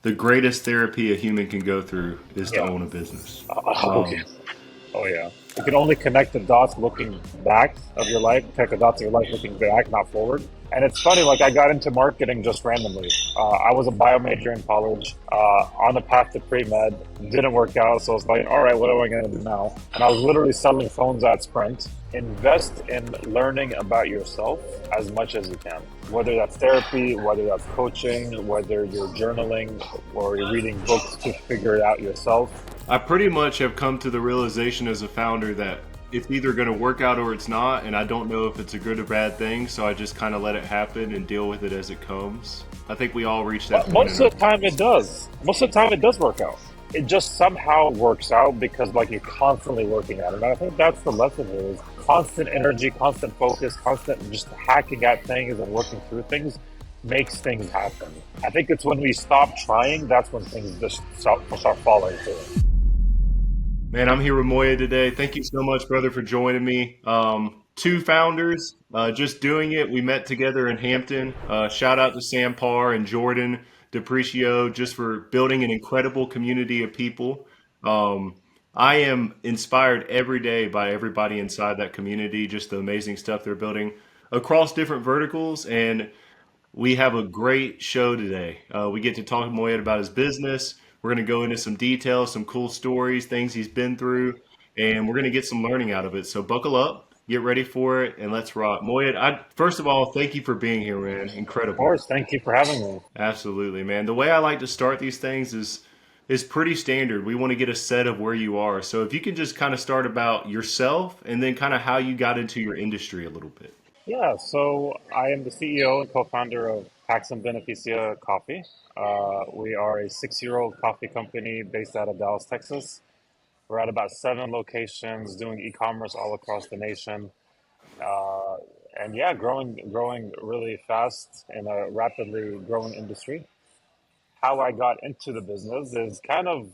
the greatest therapy a human can go through is to Yeah. own a business. Okay. Um, Oh yeah. You can only connect the dots looking back of your life, connect the dots of your life looking back, not forward. And it's funny, like I got into marketing just randomly. I was a bio major in college, on the path to pre-med, didn't work out. So I was like, all right, what am I going to do now? And I was literally selling phones at Sprint. Invest in learning about yourself as much as you can, whether that's therapy, whether that's coaching, whether you're journaling or you're reading books to figure it out yourself. I pretty much have come to the realization as a founder that it's either going to work out or it's not, and I don't know if it's a good or bad thing, so I just kind of let it happen and deal with it as it comes. I think we all reach that But point in most our of the time it does. Most of the time it does work out. It just somehow works out because like you're constantly working at it. And I think that's the lesson here is constant energy, constant focus, constant just hacking at things and working through things makes things happen. I think it's when we stop trying, that's when things just start falling through. Man, I'm here with Moya today. Thank you so much, brother, for joining me. Two founders, just doing it. We met together in Hampton. Shout out to Sam Parr and Jordan Deprecio just for building an incredible community of people. Um, I am inspired every day by everybody inside that community, just the amazing stuff they're building across different verticals. And we have a great show today. We get to talk to Moyed about his business. We're going to go into some details, some cool stories, things he's been through, and we're going to get some learning out of it. So buckle up, get ready for it, and let's rock. Moyed, first of all, thank you for being here, man. Of Incredible. course, thank you for having me. Absolutely, man. The way I like to start these things is pretty standard. We want to get a set of where you are. So if you can just kind of start about yourself and then kind of how you got into your industry a little bit. Yeah, so I am the CEO and co-founder of Pax Beneficia Coffee. We are a 6-year-old coffee company based out of Dallas, Texas. We're at about 7 locations doing e-commerce all across the nation. Uh, and yeah, growing really fast in a rapidly growing industry. How I got into the business is kind of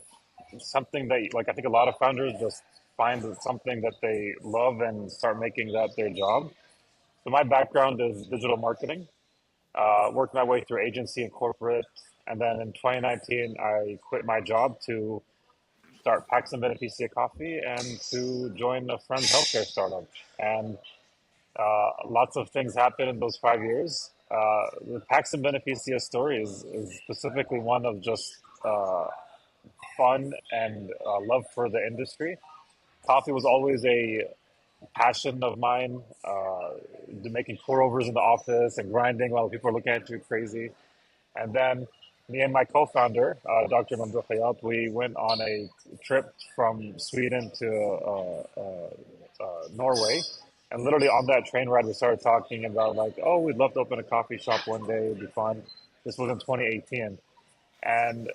something that, like, I think a lot of founders just find it's something that they love and start making that their job. So my background is digital marketing. Worked my way through agency and corporate, and then in 2019 I quit my job to start Pax Beneficia Coffee and to join a friend's healthcare startup. And lots of things happened in those 5 years. The Pax Beneficia story is specifically one of just fun and love for the industry. Coffee was always a passion of mine, making pour overs in the office and grinding while people are looking at you crazy. And then me and my co-founder, Dr. Abdulhadi, we went on a trip from Sweden to Norway. And literally on that train ride, we started talking about like, oh, we'd love to open a coffee shop one day. It'd be fun. This was in 2018. And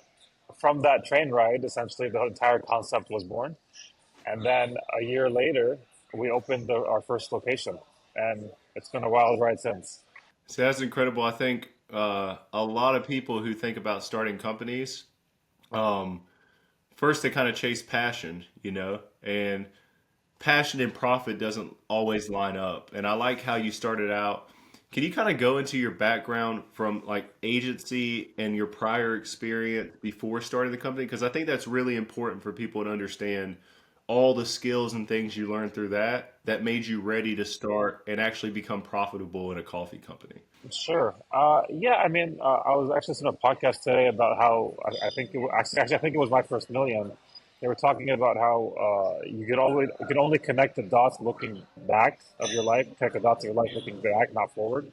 from that train ride, essentially the entire concept was born. And then a year later, we opened our first location. And it's been a wild ride since. So that's incredible. I think a lot of people who think about starting companies, um, first they kind of chase passion, and passion and profit doesn't always line up. And I like how you started out. Can you kind of go into your background from like agency and your prior experience before starting the company? Because I think that's really important for people to understand all the skills and things you learned through that made you ready to start and actually become profitable in a coffee company. Sure. Yeah, I mean, I was actually listening to a podcast today about how I think actually I think it was my first million. They were talking about how you could only connect the dots looking back of your life, connect the dots of your life looking back, not forward.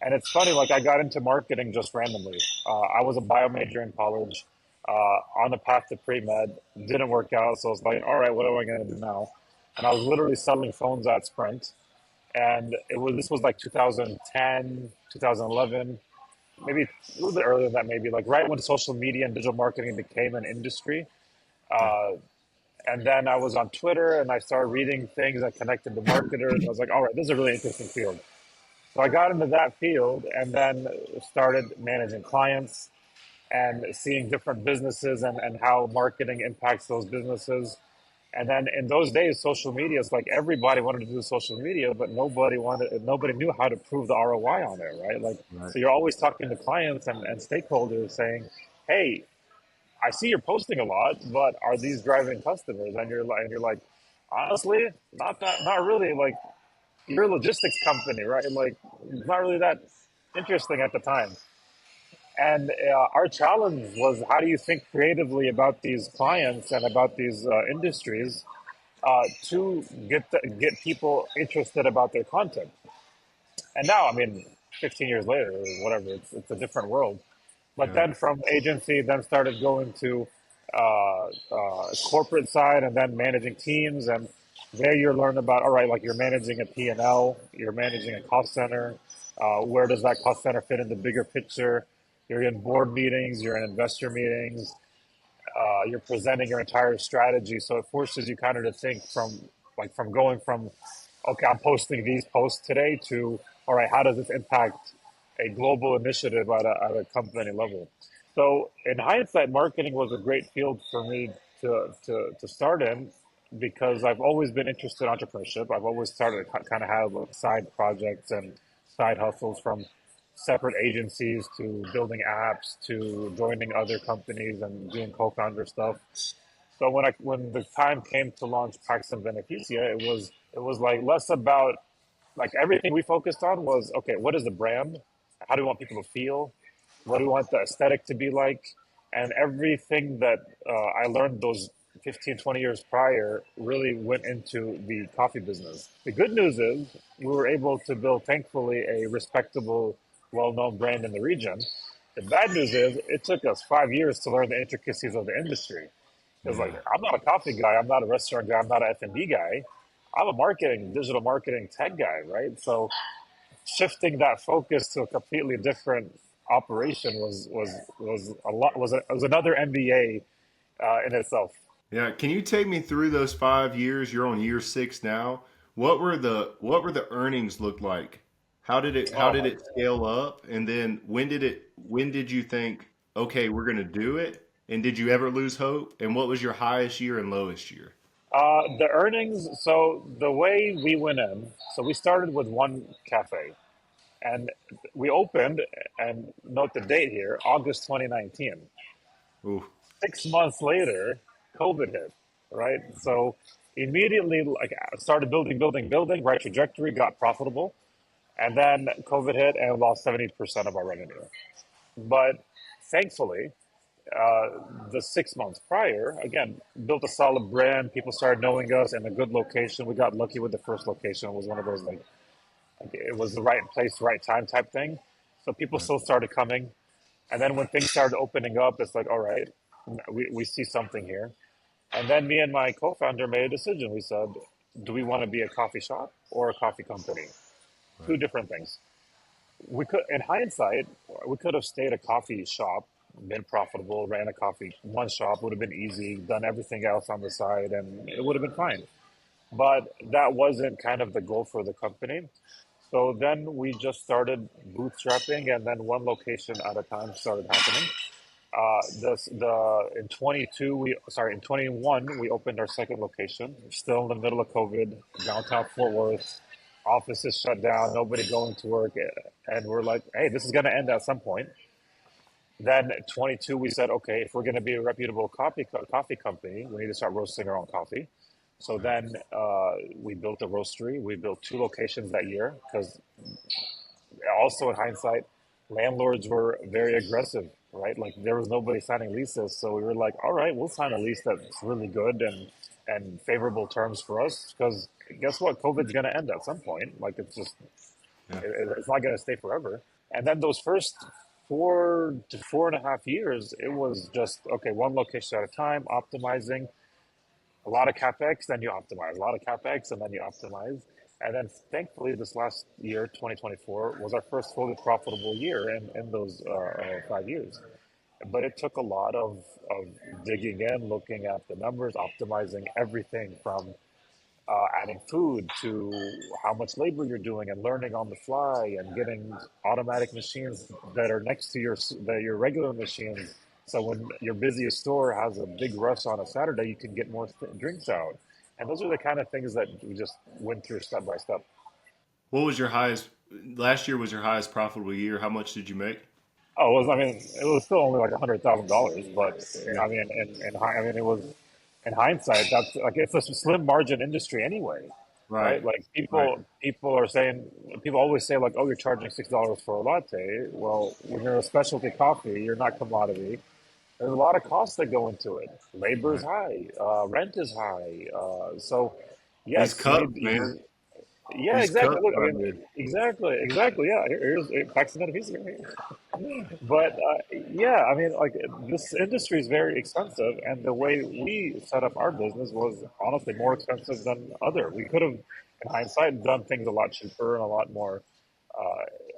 And it's funny, like I got into marketing just randomly. I was a bio major in college, on the path to pre-med, didn't work out. So I was like, all right, what am I going to do now? And I was literally selling phones at Sprint. And this was like 2010, 2011, maybe a little bit earlier than that, maybe like right when social media and digital marketing became an industry. Yeah. Uh, and then I was on Twitter and I started reading things that connected to marketers. I was like, all right, this is a really interesting field. So I got into that field and then started managing clients and seeing different businesses and how marketing impacts those businesses. And then in those days, social media is like everybody wanted to do social media, but nobody knew how to prove the ROI on it, right? Like, Right. so you're always talking to clients and stakeholders saying, hey, I see you're posting a lot, but are these driving customers? And you're like, honestly, not really. Like, you're a logistics company, right? Like, it's not really that interesting at the time. And our challenge was, how do you think creatively about these clients and about these industries to get people interested about their content? And now, I mean, 15 years later, or whatever, it's a different world. But Yeah. then from agency, then started going to corporate side, and then managing teams. And there you learn about, all right, like you're managing a P&L, you're managing a cost center. Where does that cost center fit in the bigger picture? You're in board meetings, you're in investor meetings, you're presenting your entire strategy. So it forces you kind of to think from going from, okay, I'm posting these posts today to, all right, how does this impact a global initiative at a company level? So in hindsight, marketing was a great field for me to start in because I've always been interested in entrepreneurship. I've always started to kind of have like side projects and side hustles, from separate agencies to building apps to joining other companies and doing co-founder stuff. So when the time came to launch Pax Beneficia, it was like less about, like, everything we focused on was, okay, what is the brand? How do we want people to feel? What do we want the aesthetic to be like? And everything that I learned those 15, 20 years prior really went into the coffee business. The good news is we were able to build, thankfully, a respectable, well-known brand in the region. The bad news is it took us 5 years to learn the intricacies of the industry. Because, like, Yeah. I'm not a coffee guy, I'm not a restaurant guy, I'm not an F&B guy. I'm a digital marketing tech guy, right? So shifting that focus to a completely different operation was a lot was another MBA in itself. Yeah. Can you take me through those 5 years? You're on year six now. What were the earnings look like? How Oh did my! it scale up? And then when did you think, okay, we're gonna do it? And did you ever lose hope? And what was your highest year and lowest year? The earnings. So the way we went in, so we started with one cafe, and we opened. And note the date here, August 2019. Ooh. 6 months later, COVID hit, right? So immediately, like, started building, right trajectory, got profitable, and then COVID hit and lost 70% of our revenue. But thankfully, uh, the 6 months prior, again, built a solid brand. People started knowing us in a good location. We got lucky with the first location. It was one of those, like it was the right place, right time type thing. So people Right. still started coming. And then when things started opening up, it's like, all right, we see something here. And then me and my co-founder made a decision. We said, do we want to be a coffee shop or a coffee company? Two Right. different things. We could, in hindsight, we could have stayed a coffee shop, been profitable, ran a coffee one shop, would have been easy, done everything else on the side, and it would have been fine. But that wasn't kind of the goal for the company. So then we just started bootstrapping, and then one location at a time started happening. In 22, in 21, we opened our second location. Still in the middle of COVID, downtown Fort Worth, offices shut down, nobody going to work, and we're like, hey, this is going to end at some point. Then 22, we said, okay, if we're going to be a reputable coffee company, we need to start roasting our own coffee. So Right. then we built a roastery. We built two locations that year because, also in hindsight, landlords were very aggressive, right? Like, there was nobody signing leases, so we were like, all right, we'll sign a lease that's really good and favorable terms for us, because guess what? COVID's going to end at some point. Like, Yeah. it's not going to stay forever. And then those first 4 to 4.5 years, it was just, okay, one location at a time, optimizing, a lot of capex, then you optimize, a lot of capex, and then you optimize. And then thankfully, this last year, 2024, was our first fully profitable year in those 5 years. But it took a lot of digging in, looking at the numbers, optimizing everything from adding food to how much labor you're doing, and learning on the fly, and getting automatic machines that are next to your regular machines. So when your busiest store has a big rush on a Saturday, you can get more drinks out. And those are the kind of things that we just went through step by step. What was your highest last year was your highest profitable year? How much did you make? Oh, it was. I mean, it was still only like $100,000, but Yeah. I mean, I mean, it was in hindsight. That's like it's a slim margin industry anyway, Right. right? Like Right. people are saying, people always say like, oh, you're charging $6 for a latte. Well, when you're a specialty coffee, you're not commodity. There's a lot of costs that go into it. Labor is Right. high, rent is high. So, These yes, cups, man. yeah, These exactly. cups Look, I are mean, good. exactly. Yeah, here's Pax Beneficia. But yeah, I mean, like this industry is very expensive, and the way we set up our business was honestly more expensive than other. We could have, in hindsight, done things a lot cheaper and a lot more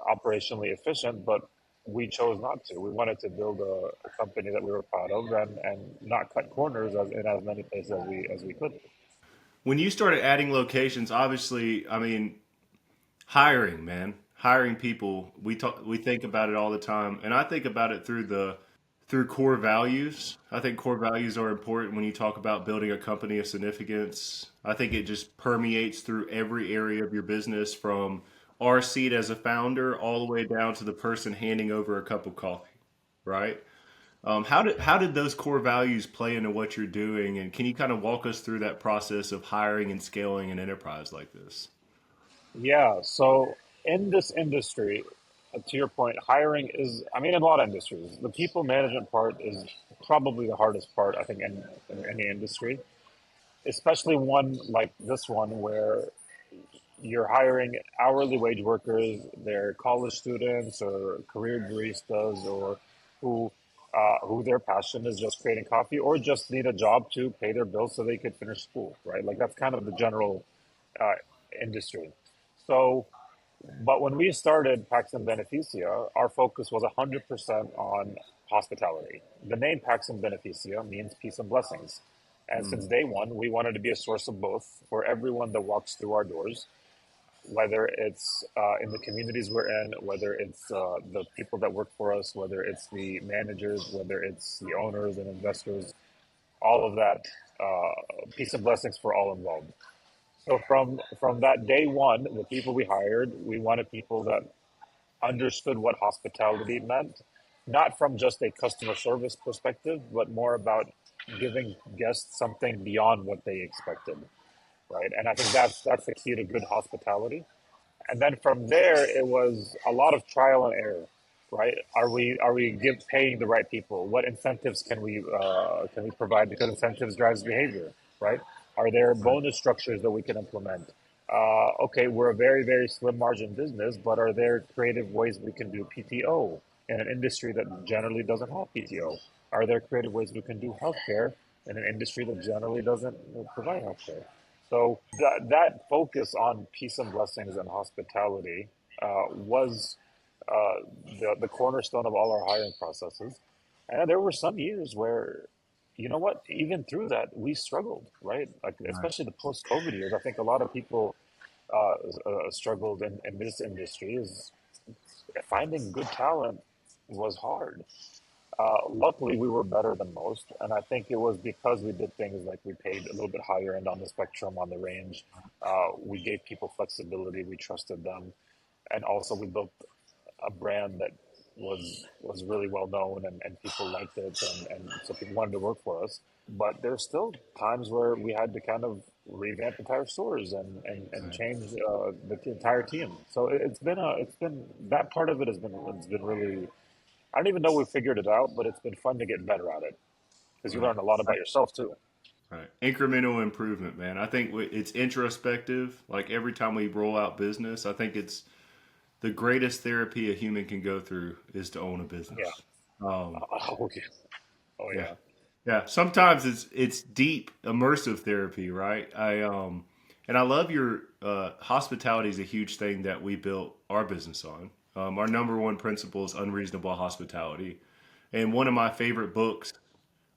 operationally efficient, but we chose not to. We wanted to build a company that we were proud of and not cut corners in as many places as we could. When you started adding locations, obviously, I mean, hiring, man, hiring people. We think about it all the time, and I think about it through core values. I think core values are important when you talk about building a company of significance. I think it just permeates through every area of your business from our seat as a founder all the way down to the person handing over a cup of coffee, right? How did those core values play into what you're doing, and can you kind of walk us through that process of hiring and scaling an enterprise like this? Yeah, so in this industry, to your point, hiring is, I mean, in a lot of industries, the people management part is probably the hardest part, I think, in any industry, especially one like this one where you're hiring hourly wage workers, they're college students or career baristas or who who their passion is just creating coffee or just need a job to pay their bills so they could finish school, right? Like that's kind of the general uh, industry. So but when we started Pax Beneficia, our focus was 100% on hospitality. The name Pax Beneficia means peace and blessings. And since Mm, day one, we wanted to be a source of both for everyone that walks through our doors, whether it's in the communities we're in, whether it's the people that work for us, whether it's the managers, whether it's the owners and investors, all of that, peace and blessings for all involved. So from that day one, the people we hired, we wanted people that understood what hospitality meant, not from just a customer service perspective, but more about giving guests something beyond what they expected, right? And I think that's the key to good hospitality. And then from there, it was a lot of trial and error, right? Are we paying the right people? What incentives can we provide? Because incentives drives behavior, right? Are there right. bonus structures that we can implement? Okay, we're a very slim margin business, but are there creative ways we can do PTO in an industry that generally doesn't have PTO? Are there creative ways we can do healthcare in an industry that generally doesn't provide healthcare? So that focus on peace and blessings and hospitality was the cornerstone of all our hiring processes. And there were some years where, you know what, even through that, we struggled, right? Like, Right. especially the post COVID years. I think a lot of people struggled in this industry is finding good talent was hard. Luckily, we were better than most, and I think it was because we did things like we paid a little bit higher end on the spectrum on the range. We gave people flexibility, we trusted them, and also we built a brand that was really well known and people liked it, and so people wanted to work for us. But there's still times where we had to kind of revamp entire stores and Right. change the entire team. So it's been that part of it has been really, I don't even know we figured it out, but it's been fun to get better at it because you Right. learn a lot about yourself too. Right. Incremental improvement, man. I think it's introspective. Like every time we roll out business, I think it's the greatest therapy a human can go through is to own a Yeah. business. Um, Oh, yeah. Oh, yeah. yeah. Yeah. Sometimes it's deep, immersive therapy, right? And I love your hospitality is a huge thing that we built our business on. Our number one principle is unreasonable hospitality. And one of my favorite books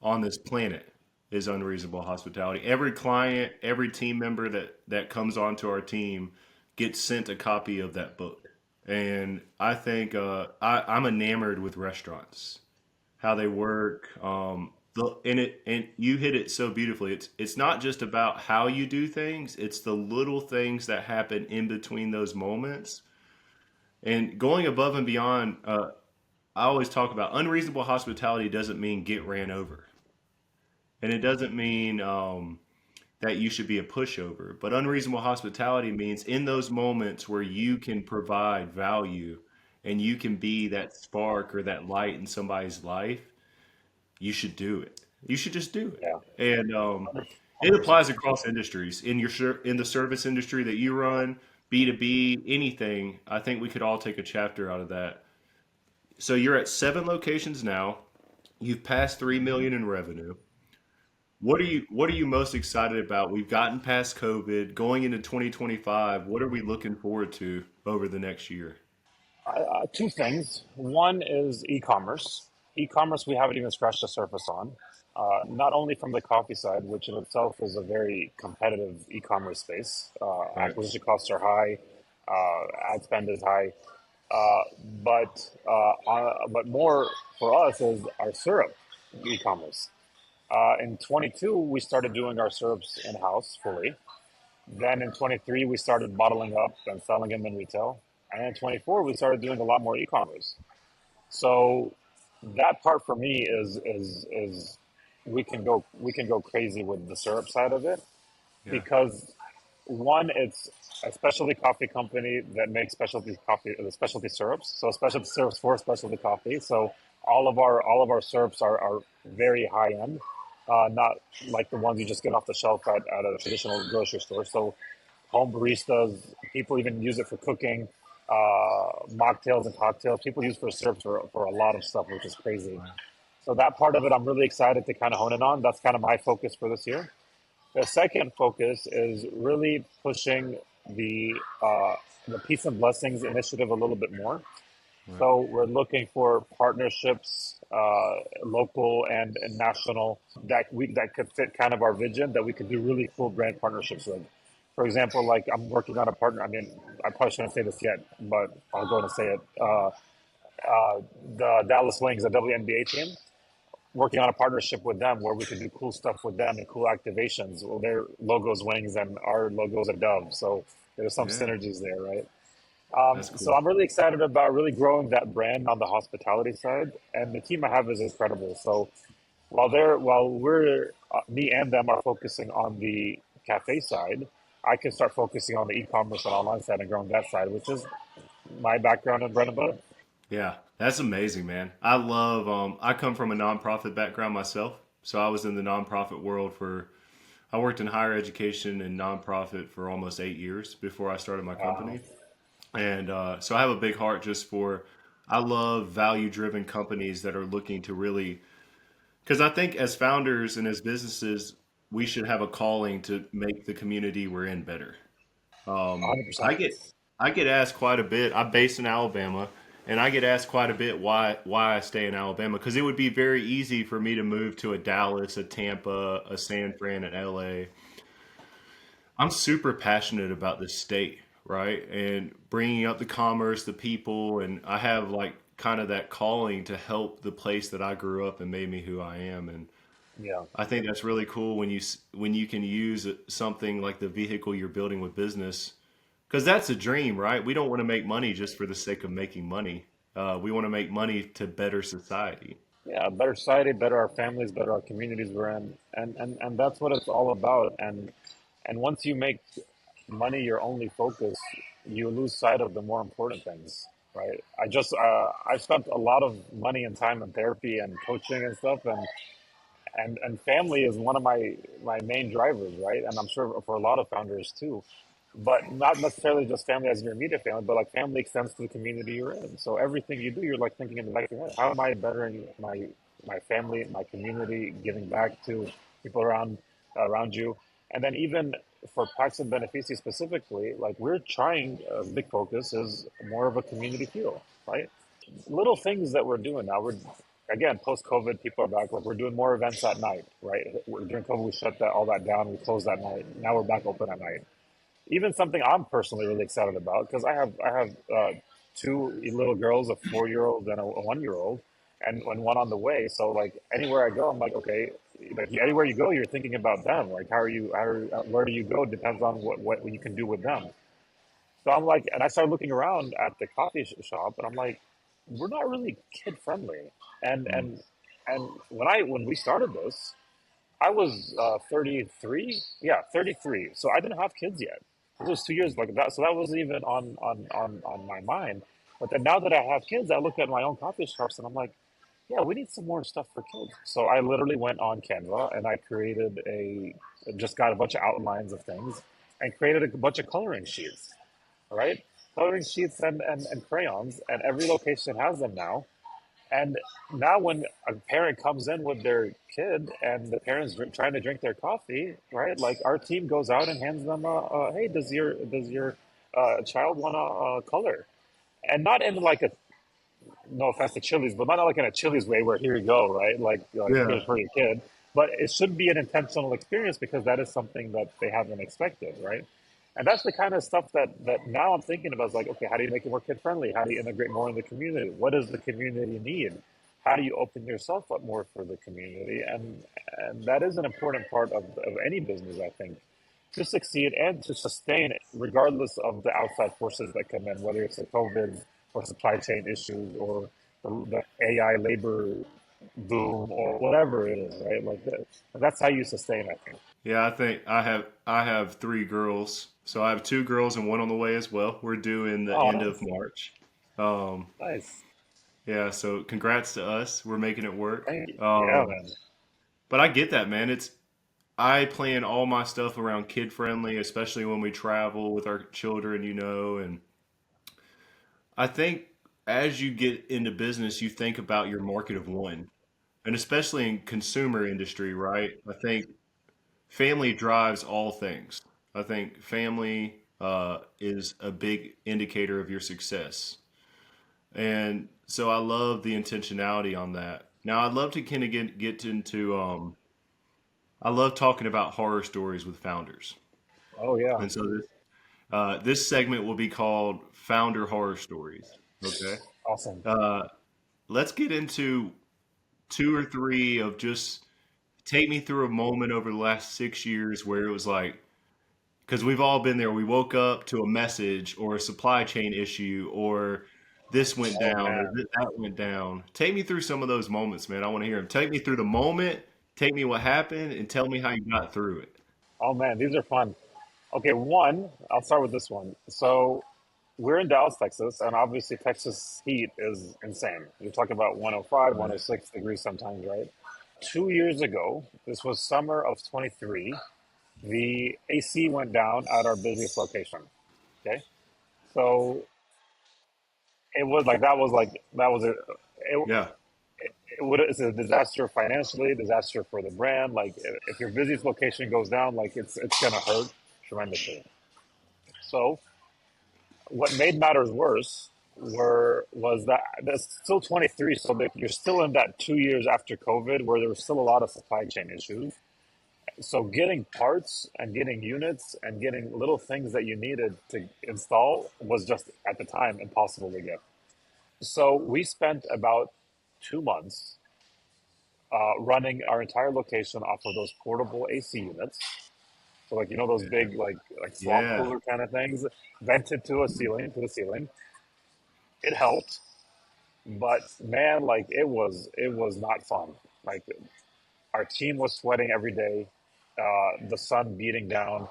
on this planet is unreasonable hospitality. Every client, every team member that comes onto our team gets sent a copy of that book. And I think I'm enamored with restaurants, how they work. And you hit it so beautifully. It's not just about how you do things; it's the little things that happen in between those moments. And going above and beyond, I always talk about unreasonable hospitality doesn't mean get ran over, and it doesn't mean that you should be a pushover. But unreasonable hospitality means in those moments where you can provide value and you can be that spark or that light in somebody's life, you should do it. You should just do it. Yeah, And it 100%. applies across industries. In in the service industry that you run, B2B, anything, I think we could all take a chapter out of that. So you're at 7 locations now. You've passed 3 million in revenue. What are you most excited about? We've gotten past COVID, going into 2025. What are we looking forward to over the next year? Two things. One is e-commerce. E-commerce, we haven't even scratched the surface on. Not only from the coffee side, which in itself is a very competitive e-commerce space. Right. Acquisition costs are high, ad spend is high, uh, but more for us is our syrup e-commerce. In 22, we started doing our syrups in-house fully. Then in 23, we started bottling up and selling them in retail. And in 24, we started doing a lot more e-commerce. So that part for me is we can go crazy with the syrup side of it Yeah. because one, it's a specialty coffee company that makes specialty coffee, specialty syrups. So specialty syrups for specialty coffee. So all of our syrups are very high end, not like the ones you just get off the shelf at a traditional grocery store. So home baristas, people even use it for cooking, mocktails and cocktails. People use for syrups for a lot of stuff, which is crazy. Right. So that part of it, I'm really excited to kind of hone in on. That's kind of my focus for this year. The second focus is really pushing the uh, the Peace and Blessings initiative a little bit more. Right. So we're looking for partnerships, local and national, that could fit kind of our vision that we could do really cool brand partnerships with. For example, like I'm working on a partner. I mean, I probably shouldn't say this yet, but I'll go and say it. The Dallas Wings, the WNBA team, working on a partnership with them where we could do cool stuff with them and cool activations. Well, their logos wings and our logos are doves, so there's some Yeah. synergies there, right? That's So cool. I'm really excited about really growing that brand on the hospitality side, and the team I have is incredible. So while we're me and them are focusing on the cafe side, I can start focusing on the e-commerce and online side and growing that side, which is my background and bread and butter. Yeah. That's amazing, man. I love I come from a nonprofit background myself. So I was in the nonprofit world for I worked in higher education and nonprofit for almost 8 years before I started my Wow. company. And so I have a big heart just for, I love value driven companies that are looking to really, because I think as founders and as businesses, we should have a calling to make the community we're in better. Um, I 100%. get I get asked quite a bit. I'm based in Alabama, and I get asked quite a bit why I stay in Alabama because it would be very easy for me to move to a Dallas, a Tampa, a San Fran, an LA. I'm super passionate about this state, right? And bringing up the commerce, the people, and I have like kind of that calling to help the place that I grew up and made me who I am. And Yeah. I think that's really cool when when you can use something like the vehicle you're building with business, because that's a dream, right? We don't want to make money just for the sake of making money. We want to make money to better society. Yeah, better society, better our families, better our communities we're in, and that's what it's all about. And once you make money your only focus, you lose sight of the more important things, right? I spent a lot of money and time in therapy and coaching and stuff, and family is one of my main drivers, right? And I'm sure for a lot of founders too, but not necessarily just family as your immediate family, but like family extends to the community you're in. So everything you do, you're like thinking in the back of your head, how am I bettering my family, my community, giving back to people around you, and then even for Pax and Beneficia specifically, like we're trying, a big focus is more of a community feel, right? Little things that we're doing now. We're again post COVID, people are back. Like we're doing more events at night, right? During COVID, we shut all that down. We closed that night. Now we're back open at night. Even something I'm personally really excited about because I have two little girls, a 4 year old and a 1 year old, and one on the way. So like anywhere I go, I'm like, okay, like anywhere you go, you're thinking about them. Like where do you go depends on what you can do with them. So I'm like, and I started looking around at the coffee shop, and I'm like, we're not really kid friendly. And Mm. and and when we started this, I was 33. Yeah, 33. So I didn't have kids yet. It was 2 years like that. So that wasn't even on my mind. But then now that I have kids, I look at my own coffee shops and I'm like, yeah, we need some more stuff for kids. So I literally went on Canva and I created just got a bunch of outlines of things and created a bunch of coloring sheets, right? Coloring sheets and crayons, and every location has them now. And now, when a parent comes in with their kid and the parent's trying to drink their coffee, right? Like our team goes out and hands them hey, does your child want to color? And not in like a no offense to Chili's, but not like in a Chili's way where here you go, right? Like Yeah. here's for your kid. But it should be an intentional experience because that is something that they haven't expected, right? And that's the kind of stuff that now I'm thinking about is like, okay, how do you make it more kid friendly? How do you integrate more in the community? What does the community need? How do you open yourself up more for the community? And that is an important part of any business, I think, to succeed and to sustain it, regardless of the outside forces that come in, whether it's the COVID or supply chain issues or the AI labor boom or whatever it is, right? Like that. That's how you sustain, I think. Yeah, I think I have three girls. So I have two girls and one on the way as well. We're due in the Oh, end of nice, March. Um, nice. yeah, so congrats to us. We're making it work. Thank you. Yeah, man. But I get that, man. I plan all my stuff around kid friendly, especially when we travel with our children, and I think as you get into business, you think about your market of one. And especially in consumer industry, right? I think family drives all things. I think family is a big indicator of your success. And so I love the intentionality on that. Now I'd love to kind of get into I love talking about horror stories with founders. Oh, yeah. And so this segment will be called Founder Horror Stories. Okay. Awesome. Uh, let's get into two or three of just take me through a moment over the last 6 years where it was like, because we've all been there. We woke up to a message or a supply chain issue or this went Oh, down or man. that went down. Take me through some of those moments, man. I want to hear them. Take me through the moment, take me what happened, and tell me how you got through it. Oh, man. These are fun. Okay, one, I'll start with this one. So we're in Dallas, Texas, and obviously Texas heat is insane. You're talking about 105, Right. 106 degrees sometimes, right? 2 years ago, this was summer of 23, the AC went down at our busiest location. Okay. So it was that was it, Yeah. it's a disaster financially, disaster for the brand. Like if your busiest location goes down, like it's gonna hurt tremendously. So what made matters worse was that that's still 23, so that you're still in that 2 years after COVID where there was still a lot of supply chain issues. So getting parts and getting units and getting little things that you needed to install was just at the time impossible to get. So we spent about 2 months running our entire location off of those portable AC units. So like those big like swamp Yeah. cooler kind of things, vented to the ceiling. It helped, but man, like it was not fun. Like our team was sweating every day, the sun beating down,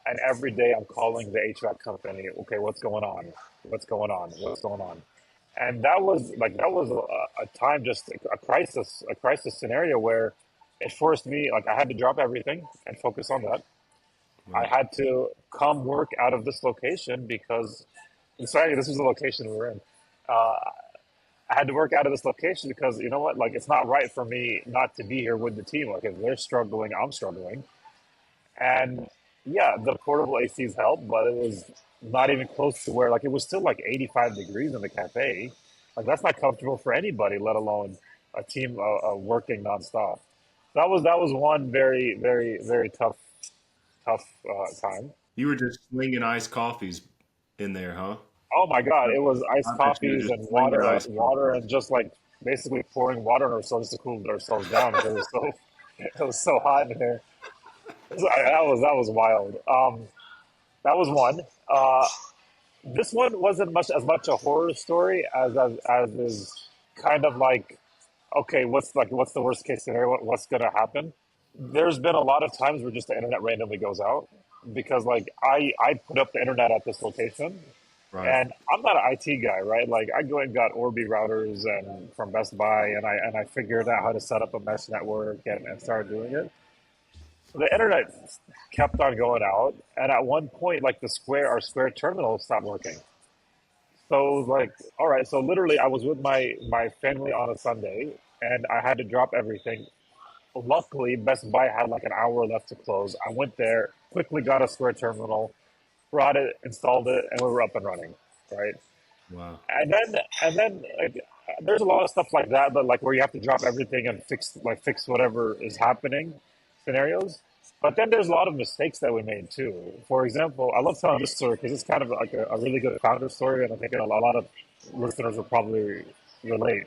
and every day I'm calling the HVAC company. Okay, what's going on? What's going on? What's going on? And that was a time, just a crisis scenario where it forced me, like I had to drop everything and focus on that. I Right. had to come work out of this location because, and sorry, this was the location we were in. Uh, I had to work out of this location because you know what? Like it's not right for me not to be here with the team. Like if they're struggling, I'm struggling. And yeah, the portable ACs helped, but it was not even close to where like it was still like 85 degrees in the cafe. Like that's not comfortable for anybody, let alone a team working nonstop. That was one very very very tough time. You were just slinging iced coffees in there, huh? Oh my God, I it was iced bet you were coffees just and slinging iced water, coffees. and just like basically pouring water on ourselves to cool ourselves down because it was so it was so hot in here. That was wild. That was one. This one wasn't much as much a horror story as is kind of like, okay, what's the worst case scenario? What's gonna happen? There's been a lot of times where just the internet randomly goes out because like I put up the internet at this location Right. and I'm not an IT guy, right? Like I go and got Orbi routers and from Best Buy and I figured out how to set up a mesh network and started doing it. The internet kept on going out, and at one point, like our square terminal stopped working. So it was like, all right. So literally, I was with my family on a Sunday, and I had to drop everything. Luckily, Best Buy had like an hour left to close. I went there, quickly got a square terminal, brought it, installed it, and we were up and running, right? Wow. And then like, there's a lot of stuff like that, but like where you have to drop everything and fix whatever is happening scenarios. But then there's a lot of mistakes that we made too. For example, I love telling this story because it's kind of like a really good founder story, and I think a lot of listeners will probably relate.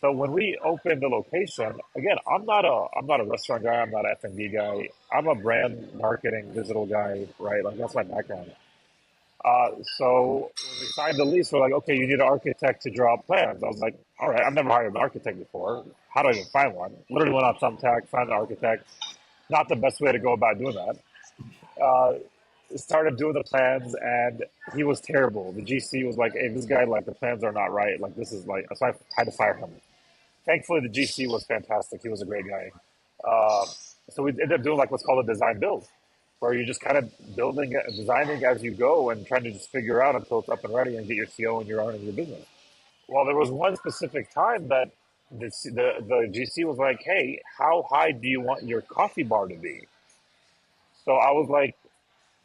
So when we opened the location, again, I'm not a restaurant guy, I'm not an F&B guy. I'm a brand marketing digital guy, right? Like that's my background. So when we signed the lease, we're like, okay, you need an architect to draw up plans. I was like, all right, I've never hired an architect before. How do I even find one? Literally went on Thumbtack, found an architect. Not the best way to go about doing that. Uh, Started doing the plans, and he was terrible. The GC was like, hey, this guy, like, the plans are not right. Like, this is like, so I had to fire him. Thankfully, the GC was fantastic. He was a great guy. Uh, so we ended up doing like what's called a design build, where you're just kind of building, designing as you go, and trying to just figure out until it's up and ready and get your CO and your own and your business. Well, there was one specific time that the GC was like, "Hey, how high do you want your coffee bar to be?" So I was like,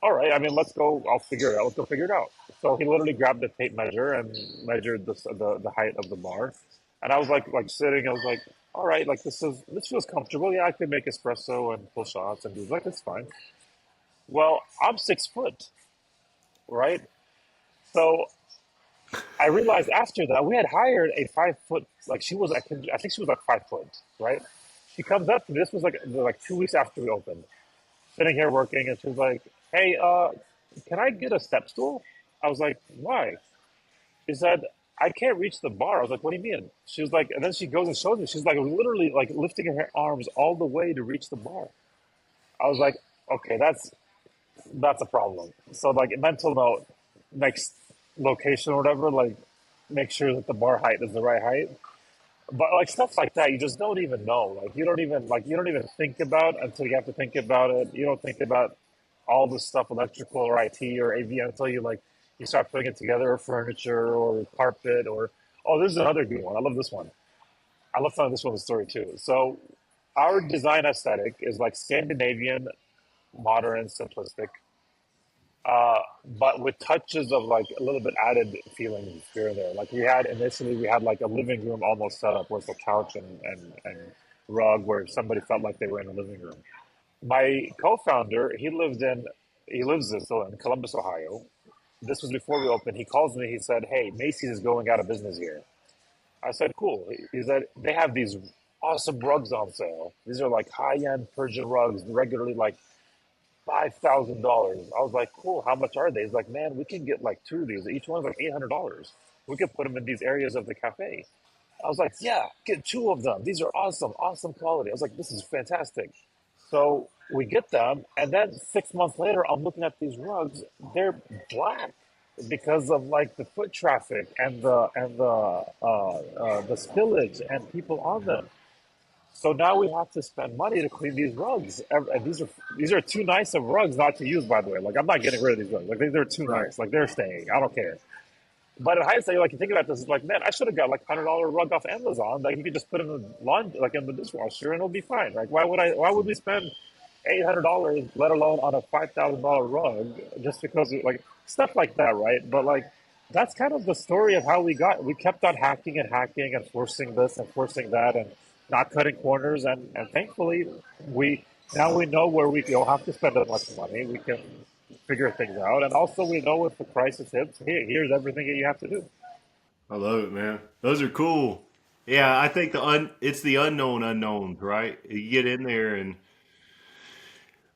"All right, I mean, let's go. I'll figure it out. Let's go figure it out." So he literally grabbed the tape measure and measured the height of the bar, and I was like sitting. I was like, "All right, like this feels comfortable. Yeah, I could make espresso and pull shots and do like it's fine." Well, I'm 6 foot, right? So I realized after that we had hired a 5 foot, like she was, I think she was like 5 foot, right? She comes up to me. This was like 2 weeks after we opened, sitting here working, and she's like, "Hey, can I get a step stool?" I was like, "Why?" She said, "I can't reach the bar." I was like, "What do you mean?" She was like, and then she goes and shows me. She's like literally like lifting her arms all the way to reach the bar. I was like, "Okay, that's a problem." So like mental note, next location or whatever, like make sure that the bar height is the right height. But like stuff like that, you just don't even know. Like you don't even think about until you have to think about it. You don't think about all the stuff electrical or IT or AV until you start putting it together, or furniture or carpet or oh, this is another good one. I love this one. I love telling this one the story too. So our design aesthetic is like Scandinavian, modern, simplistic, but with touches of like a little bit added feelings here and there. Like we had like a living room almost set up with a couch and rug where somebody felt like they were in a living room. My co-founder, he lives still in Columbus, Ohio. This was before we opened. He calls me. He said, "Hey, Macy's is going out of business here." I said, "Cool." He said, "They have these awesome rugs on sale. These are like high-end Persian rugs, regularly like $5,000." I was like, "Cool. How much are they?" He's like, "Man, we can get like two of these. Each one's like $800. We could put them in these areas of the cafe." I was like, "Yeah, get two of them. These are awesome, awesome quality." I was like, "This is fantastic." So we get them, and then 6 months later, I'm looking at these rugs. They're black because of like the foot traffic and the spillage and people on them. So now we have to spend money to clean these rugs. And these are too nice of rugs not to use, by the way. Like I'm not getting rid of these rugs. Like they're too Right. nice. Like they're staying. I don't care. But in hindsight, like you think about this, it's like, man, I should have got like $100 rug off Amazon. Like you could just put in the laundry, like in the dishwasher, and it'll be fine. Like why would I? Why would we spend $800, let alone on a $5,000 rug, just because like stuff like that, right? But like that's kind of the story of how we kept on hacking and hacking and forcing this and forcing that and not cutting corners, and thankfully we now we know where we don't have to spend that much money. We can figure things out, and also we know if the crisis hits, here's everything that you have to do. I love it, man. Those are cool. Yeah, I think it's the unknown unknowns, right? You get in there and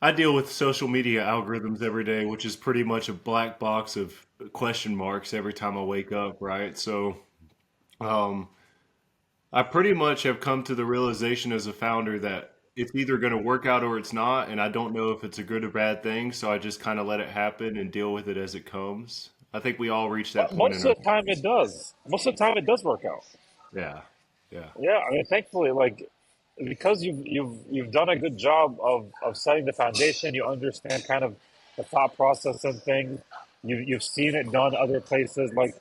I deal with social media algorithms every day, which is pretty much a black box of question marks every time I wake up, right? So, um, I pretty much have come to the realization as a founder that it's either going to work out or it's not, and I don't know if it's a good or bad thing, so I just kind of let it happen and deal with it as it comes. I think we all reach that But point in most our of the time, it does. Most of the time, it does work out. yeah, yeah, Yeah, I mean, thankfully, like because you've done a good job of setting the foundation. You understand kind of the thought process and things. You've seen it done other places. Like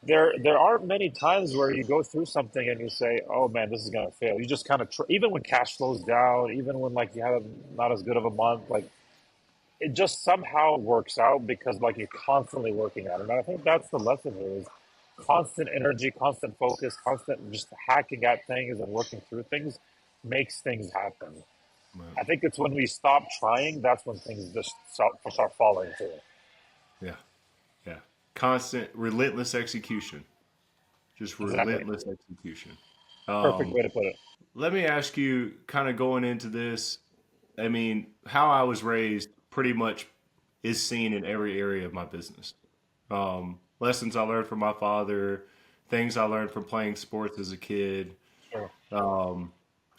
there aren't many times where you go through something and you say, "Oh man, this is gonna fail." You just kind of even when cash flows down, even when like you have not as good of a month, like it just somehow works out because like you're constantly working at it. And I think that's the lesson here is constant energy, constant focus, constant just hacking at things and working through things makes things happen. right. I think it's when we stop trying, that's when things just start falling through. Yeah, yeah. Constant, relentless execution. Just Exactly. relentless execution. Perfect Um, way to put it. Let me ask you, kind of going into this, I mean, how I was raised pretty much is seen in every area of my business. Lessons I learned from my father, things I learned from playing sports as a kid. Sure. Um,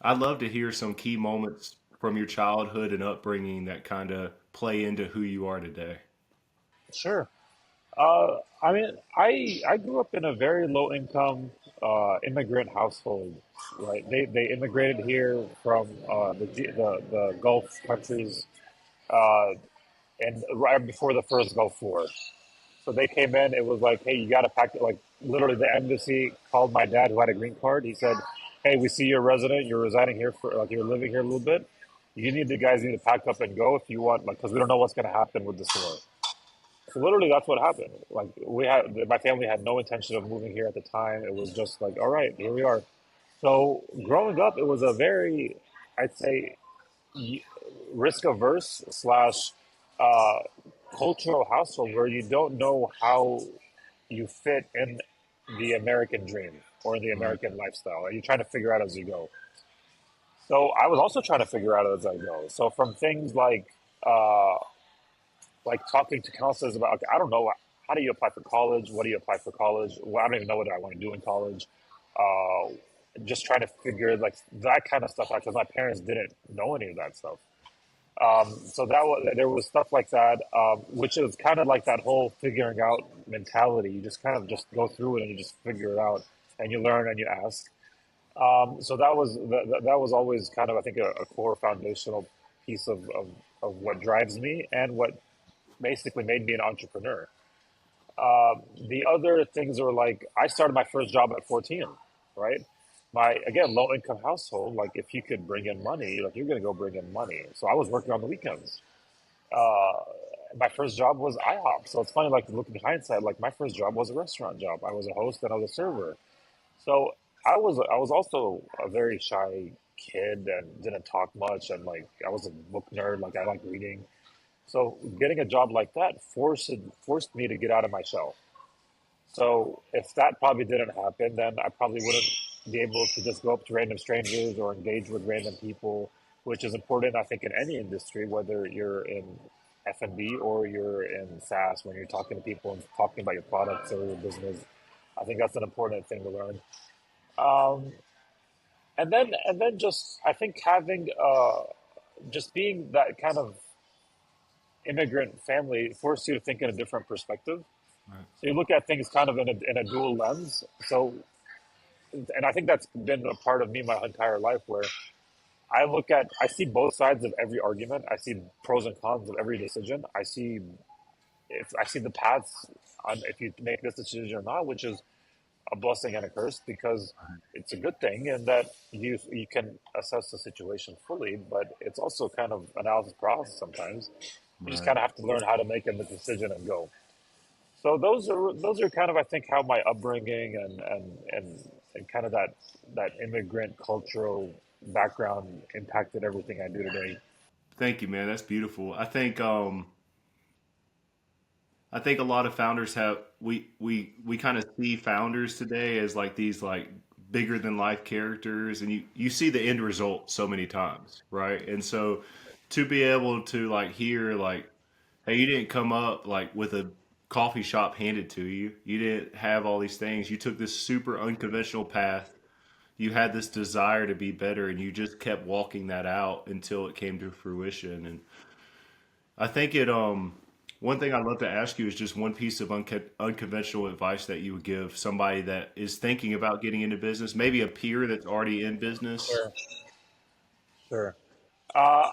I'd love to hear some key moments from your childhood and upbringing that kind of play into who you are today. Sure. I mean, I grew up in a very low income immigrant household, right? They immigrated here from the Gulf countries, uh, and right before the first Gulf War. So they came in. It was like, hey, you got to pack it. Like literally, the embassy called my dad, who had a green card. He said, "Hey, we see you're a resident. You're residing here for like you're living here a little bit. You guys need to pack up and go if you want, like, because we don't know what's going to happen with this war." So literally, that's what happened. Like my family had no intention of moving here at the time. It was just like, all right, here we are. So growing up, it was a very, I'd say, risk averse slash uh, cultural household where you don't know how you fit in the American dream or in the Right. American lifestyle. And you're trying to figure out as you go. So I was also trying to figure out as I go. So from things uh, like talking to counselors about, okay, I don't know, how do you apply for college? What do you apply for college? Well, I don't even know what I want to do in college. Uh, just trying to figure like that kind of stuff out because my parents didn't know any of that stuff. So there was stuff like that, which is kind of like that whole figuring out mentality. You just kind of just go through it and you just figure it out, and you learn and you ask. So that was always kind of I think a core foundational piece of what drives me and what basically made me an entrepreneur. The other things are like I started my first job at 14, right? My again low income household. Like if you could bring in money, like you're gonna go bring in money. So I was working on the weekends. Uh, my first job was IHOP. So it's funny, like looking in hindsight, like my first job was a restaurant job. I was a host and I was a server. So I was also a very shy kid and didn't talk much and like I was a book nerd. Like I like reading. So getting a job like that forced me to get out of my shell. So if that probably didn't happen, then I probably wouldn't be able to just go up to random strangers or engage with random people, which is important, I think, in any industry, whether you're in F&B or you're in SaaS, when you're talking to people and talking about your products or your business. I think that's an important thing to learn. Um, and then just I think having just being that kind of immigrant family forced you to think in a different perspective. Right. So you look at things kind of in a dual lens. So and I think that's been a part of me my entire life where I see both sides of every argument. I see pros and cons of every decision. I see the paths on if you make this decision or not, which is a blessing and a curse because it's a good thing and that you can assess the situation fully, but it's also kind of analysis paralysis sometimes. You just Right. kind of have to learn how to make a decision and go. So those are kind of I think how my upbringing and kind of that immigrant cultural background impacted everything I do today. Thank you, man. That's beautiful. I think a lot of founders have we kind of see founders today as like these like bigger than life characters, and you see the end result so many times, right? And so to be able to like hear like, hey, you didn't come up like with a coffee shop handed to you. You didn't have all these things. You took this super unconventional path. You had this desire to be better, and you just kept walking that out until it came to fruition. And I think it one thing I'd love to ask you is just one piece of unconventional advice that you would give somebody that is thinking about getting into business, maybe a peer that's already in business. Sure, sure. Uh,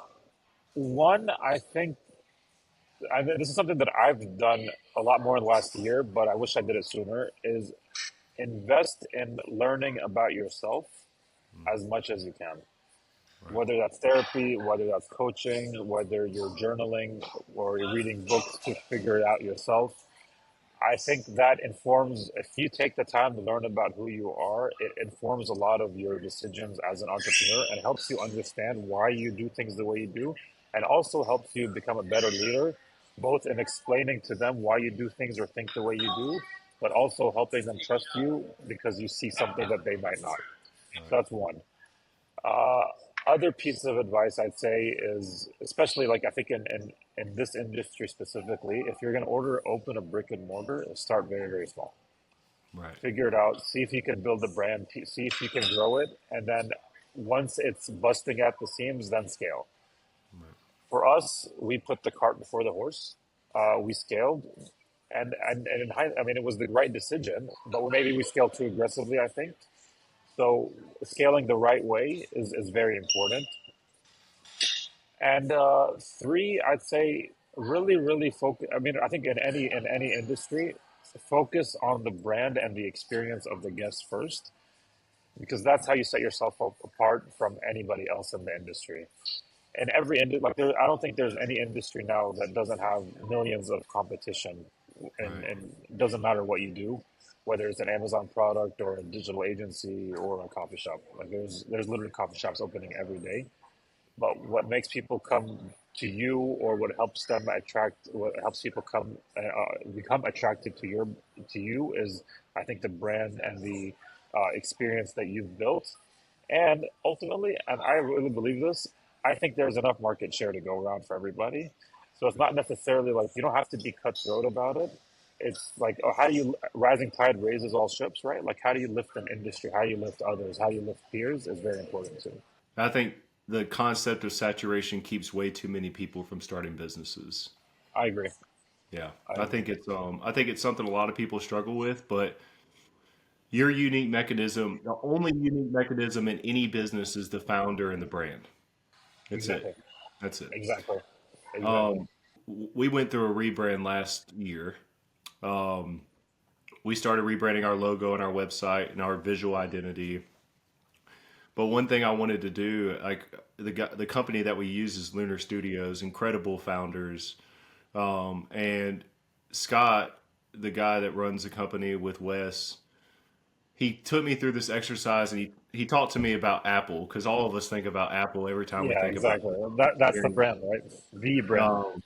One, this is something that I've done a lot more in the last year, but I wish I did it sooner, is invest in learning about yourself as much as you can. Right. Whether that's therapy, whether that's coaching, whether you're journaling or you're reading books to figure it out yourself. I think that informs, if you take the time to learn about who you are, it informs a lot of your decisions as an entrepreneur and helps you understand why you do things the way you do, and also helps you become a better leader, both in explaining to them why you do things or think the way you do, but also helping them trust you because you see something that they might not. So Right. that's one. Uh, Other piece of advice I'd say is, especially like I think in this industry specifically, if you're going to open a brick and mortar, start very, very small. Right. Figure it out, see if you can build a brand, see if you can grow it, and then once it's busting at the seams, then scale. Right. For us, we put the cart before the horse. We scaled, and I mean, it was the right decision, but maybe we scaled too aggressively, I think. So scaling the right way is very important. And three, I'd say really, really focus. I mean, I think in any industry, focus on the brand and the experience of the guest first, because that's how you set yourself apart from anybody else in the industry. And every like I don't think there's any industry now that doesn't have millions of competition, Right. and it doesn't matter what you do, whether it's an Amazon product or a digital agency or a coffee shop. Like there's literally coffee shops opening every day. But what makes people come to you, or what helps people become attracted to you, is I think the brand and the experience that you've built. And ultimately, and I really believe this, I think there's enough market share to go around for everybody. So it's not necessarily like you don't have to be cutthroat about it. It's like, oh, how do you rising tide raises all ships, right? Like, how do you lift an industry? How do you lift others? How do you lift peers is very important too. I think the concept of saturation keeps way too many people from starting businesses. I agree. Yeah. I I agree. think it's something a lot of people struggle with, but your unique mechanism, the only unique mechanism in any business is the founder and the brand. That's it. Exactly. That's it. Exactly. Exactly. Um, we went through a rebrand last year. Um, we started rebranding our logo and our website and our visual identity. But one thing I wanted to do, like the company that we use is Lunar Studios, incredible founders. And Scott, the guy that runs the company with Wes, he took me through this exercise and he talked to me about Apple because all of us think about Apple every time we Yeah, think about exactly. That's the experience. brand, right? The brand. Um,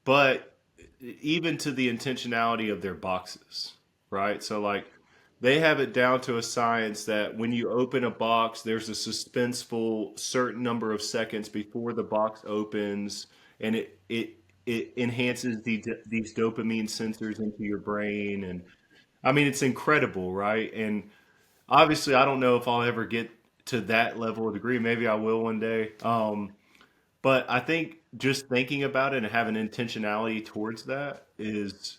but even to the intentionality of their boxes, right? So like they have it down to a science that when you open a box, there's a suspenseful certain number of seconds before the box opens, and it enhances these dopamine sensors into your brain, and I mean it's incredible, right? And obviously, I don't know if I'll ever get to that level of degree. Maybe I will one day. But I think just thinking about it and having intentionality towards that is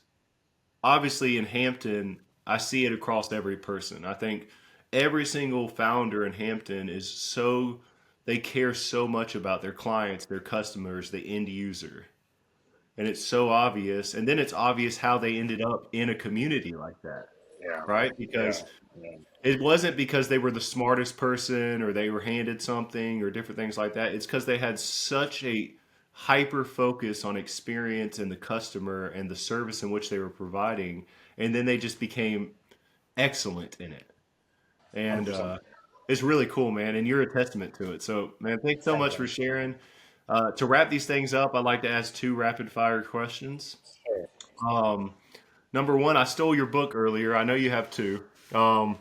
obviously in Hampton. I see it across every person. I think every single founder in Hampton is so they care so much about their clients, their customers, the end user. And it's so obvious. And then it's obvious how they ended up in a community like that, Yeah. right? Yeah. Because Yeah. it wasn't because they were the smartest person or they were handed something or different things like that. It's because they had such a hyper focus on experience and the customer and the service in which they were providing. And then they just became excellent in it. And 100%. it's really cool, man. And you're a testament to it. So, man, thanks so Thank much you. for sharing. To wrap these things up, I'd like to ask two rapid fire questions. Sure. Um, Number one, I stole your book earlier. I know you have two. Um,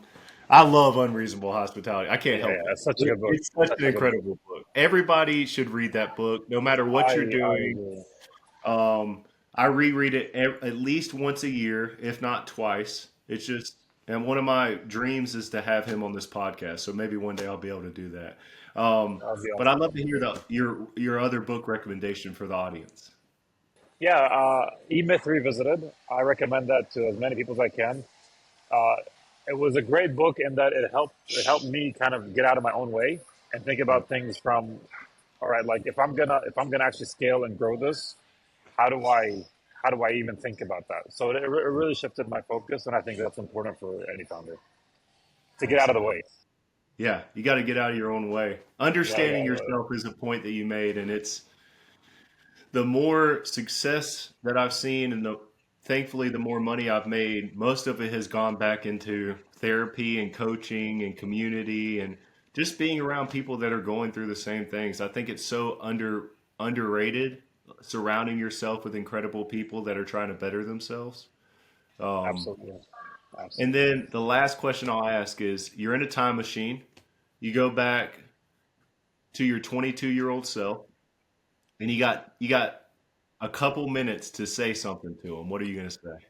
I love Unreasonable Hospitality. I can't Yeah, help yeah, it. it's such a good book. It's such Such an a good book. incredible book. Everybody should read that book, no matter what you're I doing. agree. Um, I reread it at least once a year, if not twice. It's just, and one of my dreams is to have him on this podcast. So maybe one day I'll be able to do that. That would be But I'd awesome. love to hear your other book recommendation for the audience. Yeah, E-Myth Revisited. I recommend that to as many people as I can. Uh, it was a great book in that it helped me kind of get out of my own way and think Yep. about things from, all right, like if I'm gonna actually scale and grow this, how do I how do I even think about that? So it really shifted my focus, and I think that's important for any founder to get out of the Excellent. way. Yeah, you got to get out of your own way. You gotta get Understanding out of the way. yourself is a point that you made, and it's the more success that I've seen, and thankfully the more money I've made. Most of it has gone back into therapy and coaching and community, and just being around people that are going through the same things. I think it's so underrated. Surrounding yourself with incredible people that are trying to better themselves. Um, Absolutely, and absolutely. then the last question I'll ask is: you're in a time machine. You go back to your 22-year-old self, and you got a couple minutes to say something to him. What are you going to say?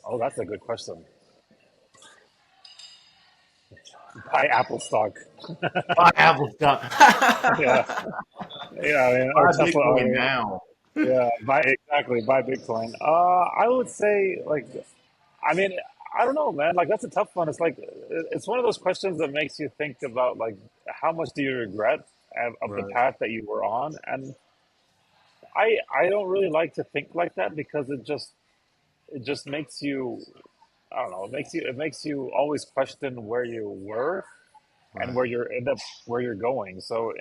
Oh, that's a good question. Buy Apple stock. Buy Apple stock. Yeah, yeah, I mean, or Buy Tesla. Bitcoin now. Yeah, buy exactly buy Bitcoin. I would say like, I mean, I don't know, man. Like that's a tough one. It's like it's one of those questions that makes you think about like how much do you regret of the Right. path that you were on, and I don't really like to think like that because it just makes you, I don't know, it makes you always question where you were and Right. where you're end up where you're going. So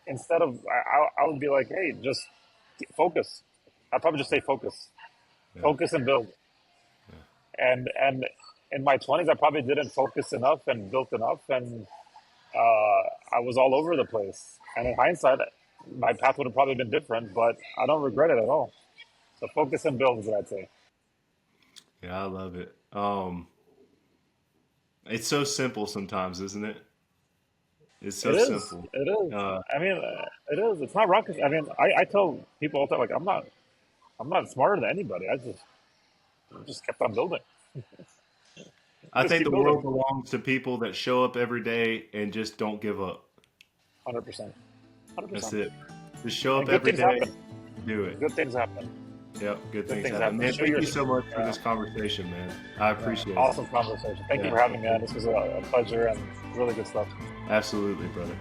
instead of I would be like, hey, just focus. I'd probably just say focus, Yeah. focus and build. Yeah. And in my 20s, I probably didn't focus enough and built enough, and I was all over the place. And in hindsight, my path would have probably been different, but I don't regret it at all. So focus and build is what I'd say. Yeah, I love it. It's so simple sometimes, isn't it? It's It so is. simple. It is. Uh, I mean, it is. It's not rocket. I mean, I tell people all the time, like, I'm not smarter than anybody. I just kept on building. I Just think keep the building. world belongs to people that show up every day and just don't give up. 100%. That's 100%. it. Just show up And good every things day, happen. do it. Good things happen. Yep, good Good things things happen. happen. Man, Show thank your, you so much for yeah, this conversation, man. I yeah. appreciate it. Awesome conversation. Thank you Yeah, for having me, man. This was a pleasure and really good stuff. absolutely, brother.